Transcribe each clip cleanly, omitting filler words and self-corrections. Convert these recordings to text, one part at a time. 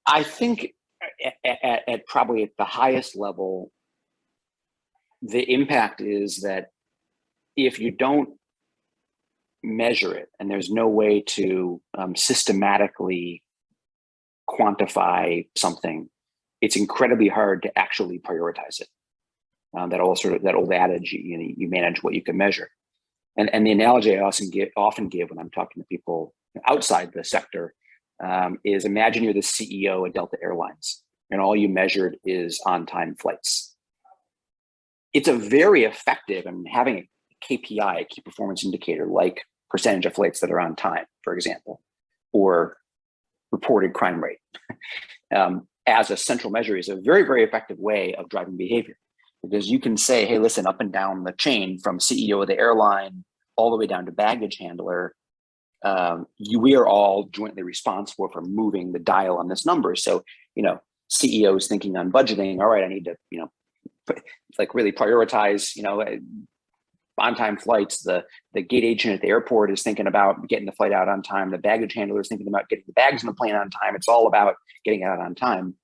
I think at probably at the highest level, the impact is that if you don't measure it and there's no way to systematically quantify something, it's incredibly hard to actually prioritize it. That old adage, you manage what you can measure. And the analogy I often give when I'm talking to people outside the sector is, imagine you're the CEO of Delta Airlines and all you measured is on-time flights. It's a very effective, and having a KPI, a key performance indicator, like percentage of flights that are on time, for example, or reported crime rate, as a central measure, is a very, very effective way of driving behavior. Because you can say, hey, listen, up and down the chain from CEO of the airline all the way down to baggage handler, we are all jointly responsible for moving the dial on this number. So, CEO is thinking on budgeting. All right, I need to, really prioritize, on-time flights. The gate agent at the airport is thinking about getting the flight out on time. The baggage handler is thinking about getting the bags in the plane on time. It's all about getting out on time.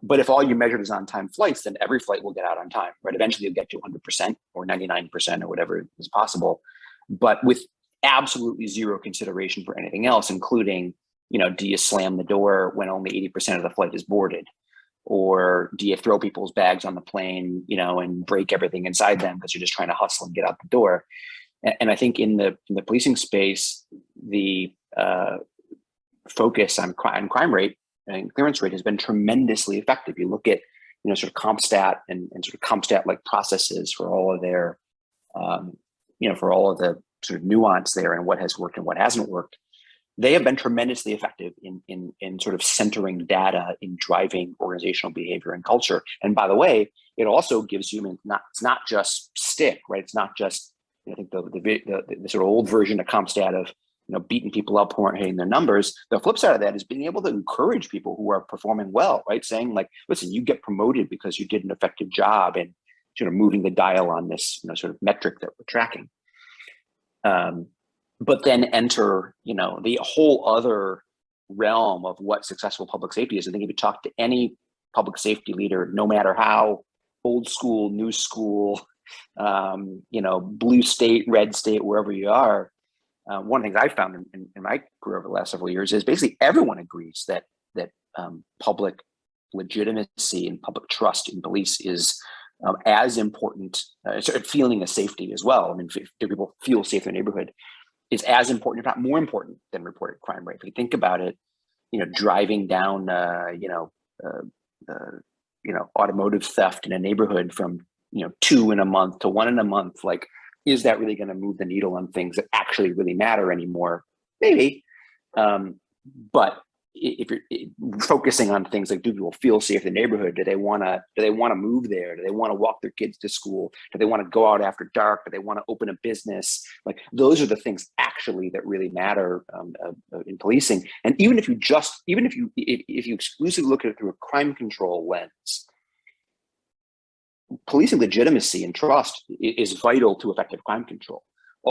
But if all you measured is on-time flights, then every flight will get out on time, right? Eventually you'll get to 100% or 99% or whatever is possible, but with absolutely zero consideration for anything else, including, do you slam the door when only 80% of the flight is boarded? Or do you throw people's bags on the plane, and break everything inside them because you're just trying to hustle and get out the door? And I think in the policing space, the focus on crime rate and clearance rate has been tremendously effective. You look at, sort of CompStat and sort of CompStat-like processes for all of their, for all of the sort of nuance there and what has worked and what hasn't worked. They have been tremendously effective in sort of centering data in driving organizational behavior and culture. And by the way, it also gives you, it's not just stick, right? It's not just, I think the sort of old version of CompStat of, beating people up who aren't hitting their numbers. The flip side of that is being able to encourage people who are performing well, right? Saying like, listen, you get promoted because you did an effective job in sort of moving the dial on this, sort of metric that we're tracking. But then enter, the whole other realm of what successful public safety is. I think if you talk to any public safety leader, no matter how old school, new school, blue state, red state, wherever you are, one of the things I've found in my career over the last several years is basically everyone agrees that public legitimacy and public trust in police is as important, feeling of safety as well. Do people feel safe in their neighborhood is as important, if not more important, than reported crime rate. If you think about it, driving down, automotive theft in a neighborhood from 2 in a month to 1 in a month, like, is that really going to move the needle on things that actually really matter anymore? Maybe. But if you're focusing on things like, do people feel safe in the neighborhood? Do they want to move there? Do they want to walk their kids to school? Do they want to go out after dark? Do they want to open a business? Like, those are the things actually that really matter in policing. And even if you exclusively look at it through a crime control lens, policing legitimacy and trust is vital to effective crime control.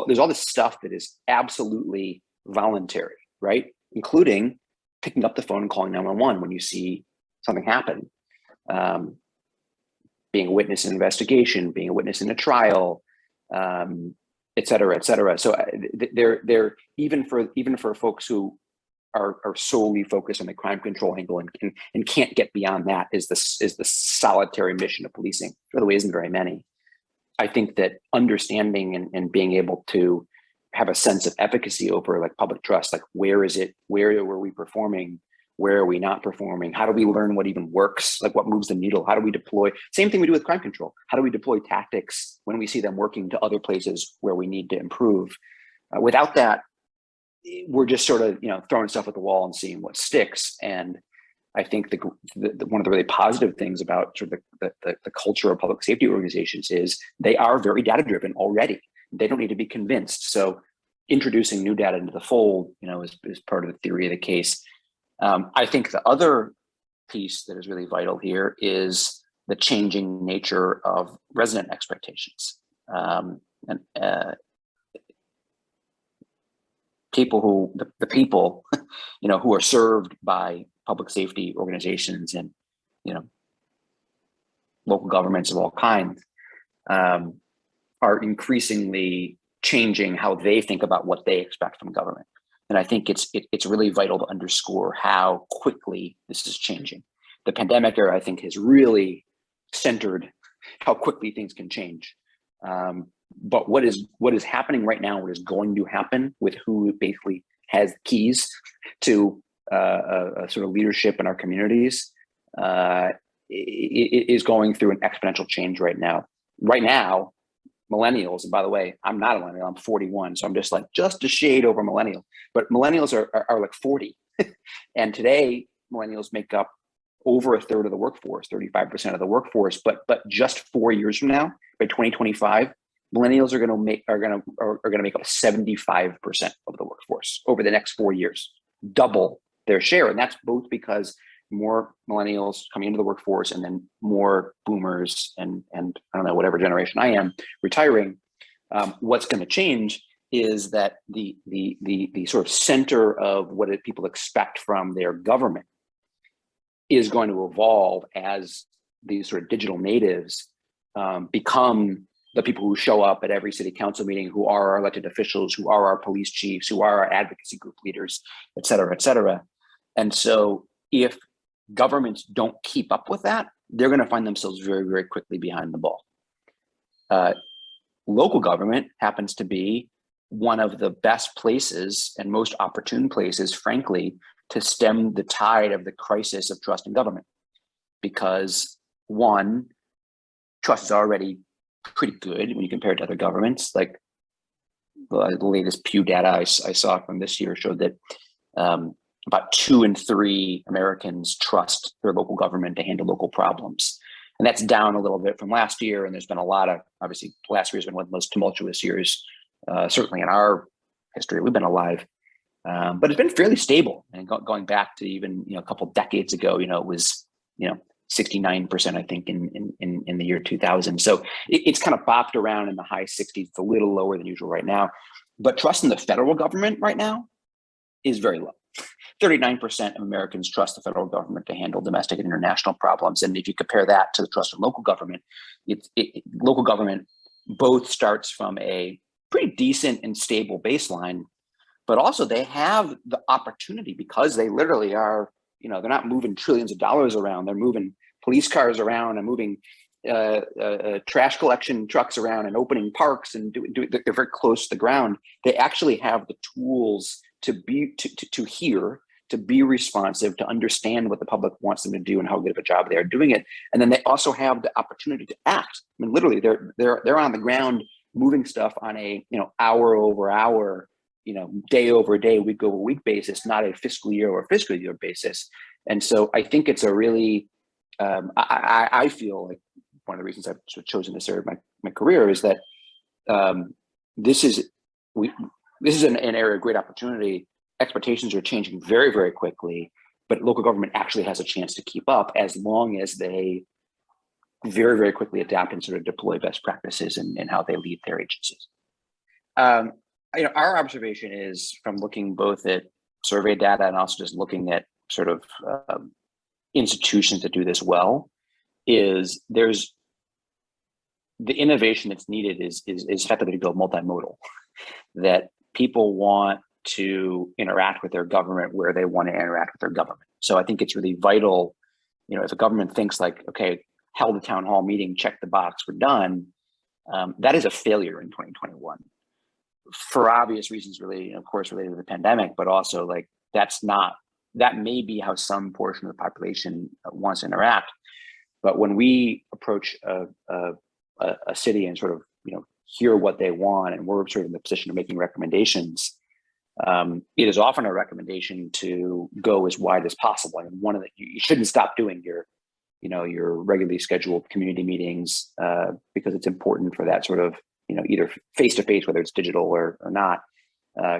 There's all this stuff that is absolutely voluntary, right? Including picking up the phone and calling 911 when you see something happen, being a witness in an investigation, being a witness in a trial, et cetera, et cetera. So they're even for folks who are solely focused on the crime control angle and can't get beyond that is the solitary mission of policing. By the way, isn't very many. I think that understanding and being able to have a sense of efficacy over like public trust, like where were we performing? Where are we not performing? How do we learn what even works? Like what moves the needle? How do we deploy? Same thing we do with crime control. How do we deploy tactics when we see them working to other places where we need to improve? Without that, we're just sort of, throwing stuff at the wall and seeing what sticks. And I think one of the really positive things about sort of the culture of public safety organizations is they are very data driven already. They don't need to be convinced. So introducing new data into the fold, is part of the theory of the case. I think the other piece that is really vital here is the changing nature of resident expectations. The people who are served by public safety organizations and, you know, local governments of all kinds are increasingly changing how they think about what they expect from government. And I think it's really vital to underscore how quickly this is changing. The pandemic era, I think, has really centered how quickly things can change. But what is happening right now, what is going to happen with who basically has keys to a sort of leadership in our communities is going through an exponential change right now. Right now, millennials, and by the way, I'm not a millennial, I'm 41, so I'm just a shade over millennial, but millennials are like 40. And today, millennials make up over a third of the workforce, 35% of the workforce, but just 4 years from now, by 2025, millennials are going to make up 75% of the workforce over the next 4 years, double their share. And that's both because more millennials coming into the workforce and then more boomers and I don't know, whatever generation I am retiring. What's going to change is that the sort of center of what people expect from their government is going to evolve as these sort of digital natives become the people who show up at every city council meeting, who are our elected officials, who are our police chiefs, who are our advocacy group leaders, et cetera, et cetera. And so if governments don't keep up with that, they're going to find themselves very, very quickly behind the ball. Local government happens to be one of the best places and most opportune places, frankly, to stem the tide of the crisis of trust in government. Because one, trust is already pretty good when you compare it to other governments. Like the latest Pew data I saw from this year showed that about 2 in 3 Americans trust their local government to handle local problems. And that's down a little bit from last year. And there's been a lot of, obviously, last year has been one of the most tumultuous years, certainly in our history. We've been alive. But it's been fairly stable. And going back to even, a couple of decades ago, it was, 69%, I think, in the year 2000. So it's kind of bopped around in the high 60s. It's a little lower than usual right now. But trust in the federal government right now is very low. 39% of Americans trust the federal government to handle domestic and international problems. And if you compare that to the trust in local government, local government both starts from a pretty decent and stable baseline, but also they have the opportunity, because they literally are, they're not moving trillions of dollars around. They're moving police cars around and moving trash collection trucks around and opening parks and they're very close to the ground. They actually have the tools to hear, to be responsive, to understand what the public wants them to do and how good of a job they are doing it. And then they also have the opportunity to act. I mean, literally, they're on the ground moving stuff on a hour over hour, day over day, week over week basis, not a fiscal year basis. And so I think it's a really, I feel like one of the reasons I've sort of chosen this area of my career is that this is an area of great opportunity. Expectations are changing very, very quickly, but local government actually has a chance to keep up as long as they very, very quickly adapt and sort of deploy best practices in how they lead their agencies. Our observation is, from looking both at survey data and also just looking at sort of institutions that do this well, is there's the innovation that's needed is effectively to go multimodal. That people want to interact with their government where they want to interact with their government. So I think it's really vital, if a government thinks like, okay, held a town hall meeting, check the box, we're done, that is a failure in 2021. For obvious reasons, really, of course, related to the pandemic, but also like that may be how some portion of the population wants to interact. But when we approach a city and sort of, hear what they want, and we're sort of in the position of making recommendations, it is often a recommendation to go as wide as possible. And you shouldn't stop doing your regularly scheduled community meetings because it's important for that sort of, either face-to-face, whether it's digital or not,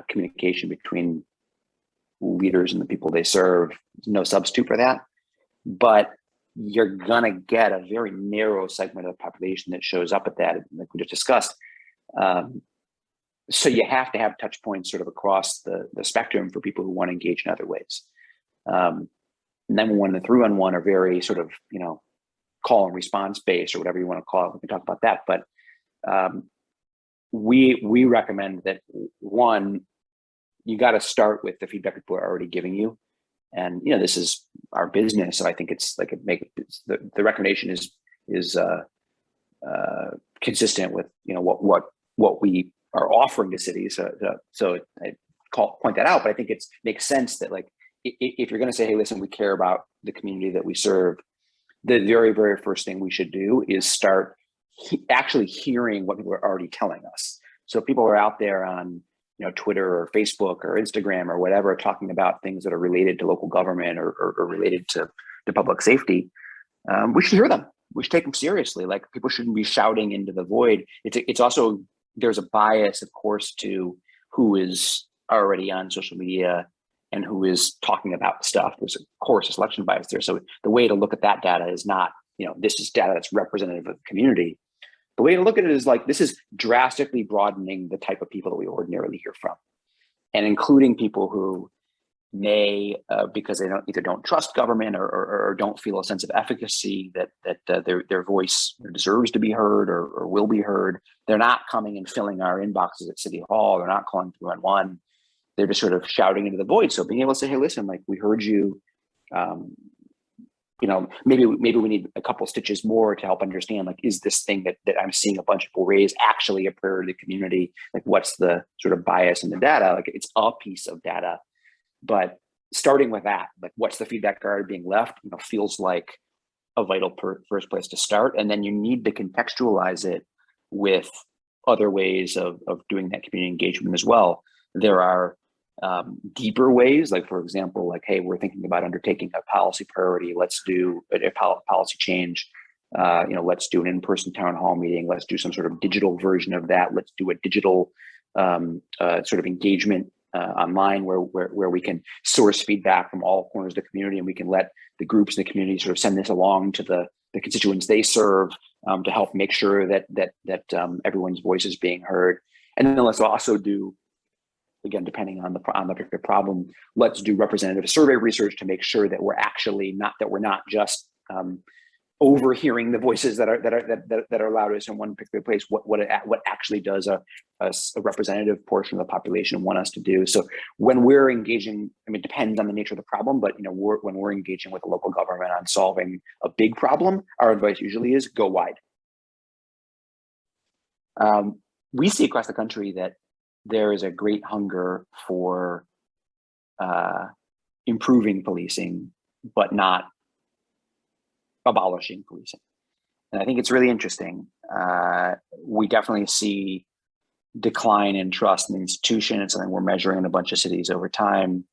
communication between leaders and the people they serve. There's no substitute for that. But you're going to get a very narrow segment of the population that shows up at that, like we just discussed. So you have to have touch points sort of across the spectrum for people who want to engage in other ways. 911 and 311 are very sort of, call and response based or whatever you want to call it. We can talk about that. But we recommend that, one, you got to start with the feedback people are already giving you. And, this is our business. So I think it's like the recommendation is consistent with, what we are offering to cities. So I point that out, but I think it makes sense that, like, if you're going to say, hey, listen, we care about the community that we serve, the very, very first thing we should do is start actually hearing what people are already telling us. So people are out there on, Twitter or Facebook or Instagram or whatever, talking about things that are related to local government or related to public safety. We should hear them. We should take them seriously. Like, people shouldn't be shouting into the void. It's also, there's a bias, of course, to who is already on social media and who is talking about stuff. There's, of course, a selection bias there. So the way to look at that data is not, this is data that's representative of the community. The way to look at it is like, this is drastically broadening the type of people that we ordinarily hear from, and including people who may, because they either don't trust government or don't feel a sense of efficacy that their voice deserves to be heard or will be heard. They're not coming and filling our inboxes at City Hall. They're not calling 311. They're just sort of shouting into the void. So being able to say, hey, listen, like, we heard you. Maybe we need a couple stitches more to help understand, like, is this thing that I'm seeing a bunch of people raise actually a priority to the community? Like, what's the sort of bias in the data? Like, it's a piece of data, but starting with that, like, what's the feedback already being left, feels like a vital first place to start. And then you need to contextualize it with other ways of doing that community engagement as well. There are deeper ways, like, for example, like, hey, we're thinking about undertaking a policy priority. Let's do a policy change. Let's do an in-person town hall meeting. Let's do some sort of digital version of that. Let's do a digital sort of engagement online where we can source feedback from all corners of the community, and we can let the groups in the community sort of send this along to the constituents they serve to help make sure that everyone's voice is being heard. And then let's also do, again, depending on the particular problem, let's do representative survey research to make sure that we're not just overhearing the voices that are loudest in one particular place. What actually does a representative portion of the population want us to do? So when we're engaging, it depends on the nature of the problem, but when we're engaging with the local government on solving a big problem, our advice usually is go wide. We see across the country that there is a great hunger for improving policing, but not abolishing policing. And I think it's really interesting. We definitely see decline in trust in the institution. It's something we're measuring in a bunch of cities over time.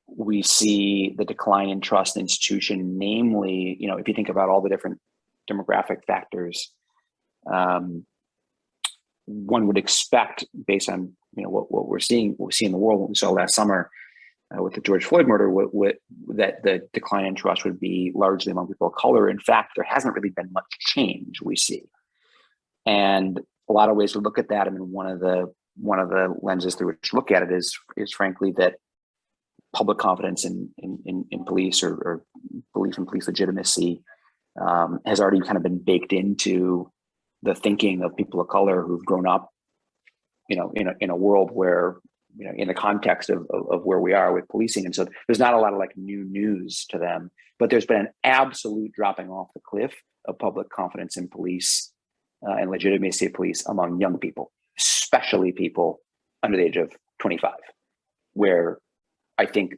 We see the decline in trust in the institution, namely, if you think about all the different demographic factors, one would expect, based on what we see in the world, what we saw last summer with the George Floyd murder, that the decline in trust would be largely among people of color. In fact, there hasn't really been much change we see, and a lot of ways to look at that. One of the lenses through which to look at it is frankly that public confidence in police or belief in police legitimacy has already kind of been baked into the thinking of people of color who've grown up, in a world where, in the context of where we are with policing. And so there's not a lot of like new news to them, but there's been an absolute dropping off the cliff of public confidence in police and legitimacy of police among young people, especially people under the age of 25, where I think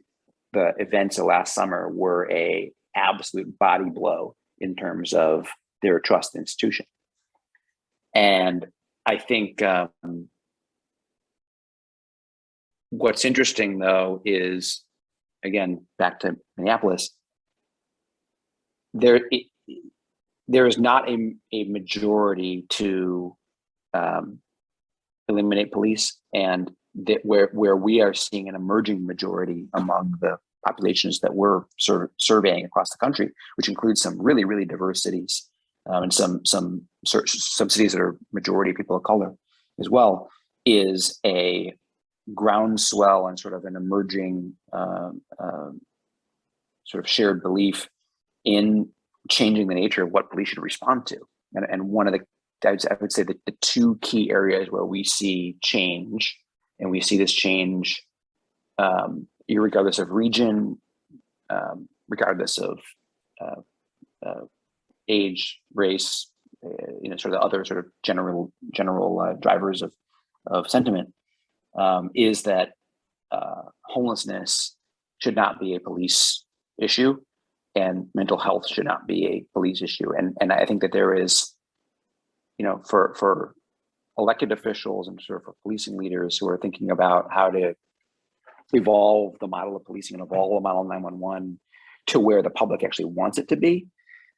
the events of last summer were a absolute body blow in terms of their trust in institution. And I think what's interesting, though, is, again, back to Minneapolis, there is not a majority to eliminate police, and that where we are seeing an emerging majority among the populations that we're surveying across the country, which includes some really, really diverse cities, and some cities that are majority people of color as well, is a groundswell and sort of an emerging sort of shared belief in changing the nature of what police should respond to. And one of the, I would say that the two key areas where we see change, and we see this change regardless of region, regardless of age, race, sort of the other sort of general drivers of sentiment, is that homelessness should not be a police issue, and mental health should not be a police issue. And I think that there is, for elected officials and sort of for policing leaders who are thinking about how to evolve the model of policing and evolve the model of 911 to where the public actually wants it to be,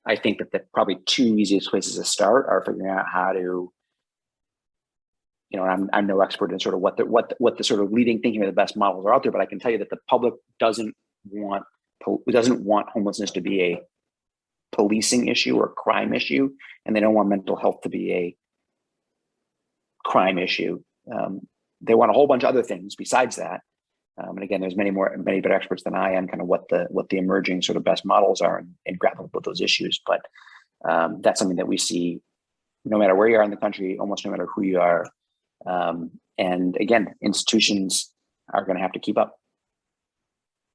I think that the probably two easiest places to start are figuring out how to, I'm no expert in sort of what the sort of leading thinking of the best models are out there, but I can tell you that the public doesn't want homelessness to be a policing issue or crime issue, and they don't want mental health to be a crime issue. They want a whole bunch of other things besides that. And again, there's many better experts than I am, kind of what the emerging sort of best models are and grappling with those issues. But that's something that we see no matter where you are in the country, almost no matter who you are. And again, institutions are going to have to keep up.